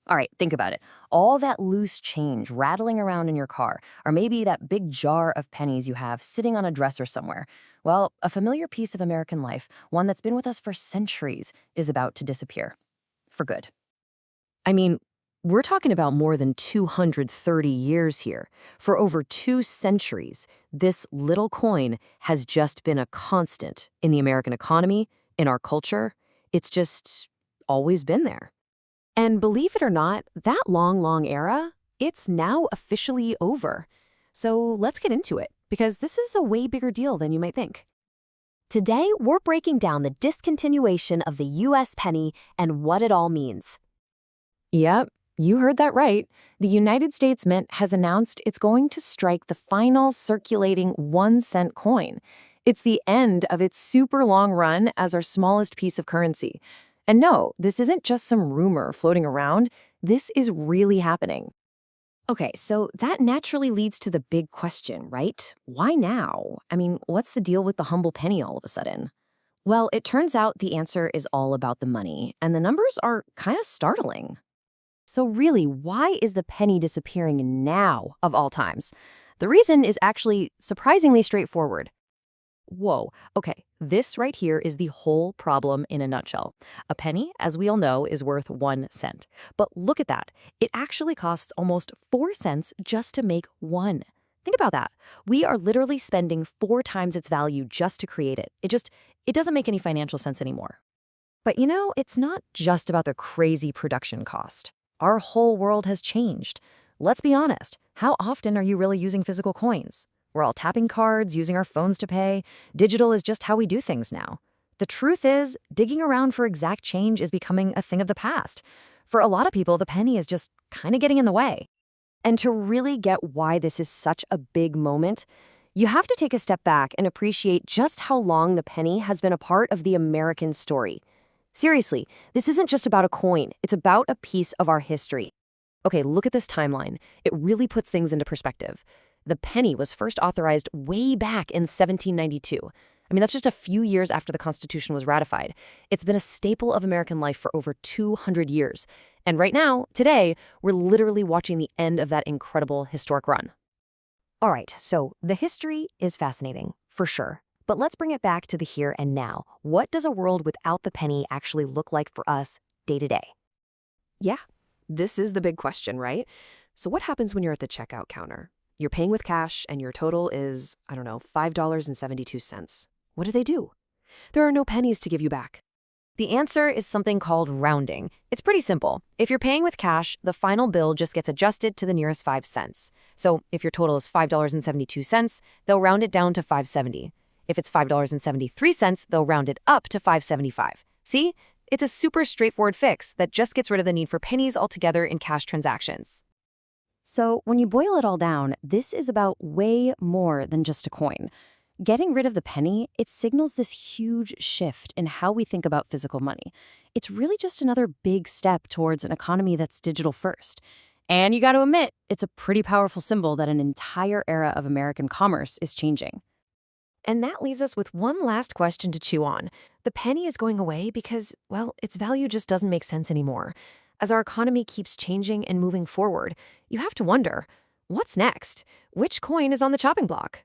All right, think about it. All that loose change rattling around in your car, or maybe that big jar of pennies you have sitting on a dresser somewhere. Well, a familiar piece of American life, one that's been with us for centuries, is about to disappear. For good. I mean, we're talking about more than 230 years here. For over 2 centuries, this little coin has just been a constant in the American economy, in our culture. It's just always been there. And believe it or not, that long, long era, it's now officially over. So let's get into it, because this is a way bigger deal than you might think. Today, we're breaking down the discontinuation of the US penny and what it all means. Yep, you heard that right. The United States Mint has announced it's going to strike the final circulating 1 cent coin. It's the end of its super long run as our smallest piece of currency. And no, this isn't just some rumor floating around. This is really happening. Okay, so that naturally leads to the big question, right? Why now? I mean, what's the deal with the humble penny all of a sudden? Well, it turns out the answer is all about the money, and the numbers are kind of startling. So really, why is the penny disappearing now, of all times? The reason is actually surprisingly straightforward. Whoa, okay, this right here is the whole problem in a nutshell. A penny, as we all know, is worth 1 cent. But look at that. It actually costs almost 4 cents just to make one. Think about that. We are literally spending 4 times its value just to create it. It doesn't make any financial sense anymore. But it's not just about the crazy production cost. Our whole world has changed. Let's be honest. How often are you really using physical coins? We're all tapping cards, using our phones to pay. Digital is just how we do things now. The truth is, digging around for exact change is becoming a thing of the past. For a lot of people, the penny is just kind of getting in the way. And to really get why this is such a big moment, you have to take a step back and appreciate just how long the penny has been a part of the American story. Seriously, this isn't just about a coin. It's about a piece of our history. Okay, look at this timeline. It really puts things into perspective. The penny was first authorized way back in 1792. I mean, that's just a few years after the Constitution was ratified. It's been a staple of American life for over 200 years. And right now, today, we're literally watching the end of that incredible historic run. All right, so the history is fascinating, for sure. But let's bring it back to the here and now. What does a world without the penny actually look like for us day to day? Yeah, this is the big question, right? So what happens when you're at the checkout counter? You're paying with cash and your total is, I don't know, $5.72. What do they do? There are no pennies to give you back. The answer is something called rounding. It's pretty simple. If you're paying with cash, the final bill just gets adjusted to the nearest 5 cents. So if your total is $5.72, they'll round it down to 5.70. If it's $5.73, they'll round it up to 5.75. See? It's a super straightforward fix that just gets rid of the need for pennies altogether in cash transactions. So when you boil it all down, this is about way more than just a coin. Getting rid of the penny, it signals this huge shift in how we think about physical money. It's really just another big step towards an economy that's digital first. And you got to admit, it's a pretty powerful symbol that an entire era of American commerce is changing. And that leaves us with one last question to chew on. The penny is going away because, well, its value just doesn't make sense anymore. As our economy keeps changing and moving forward, you have to wonder, what's next? Which coin is on the chopping block?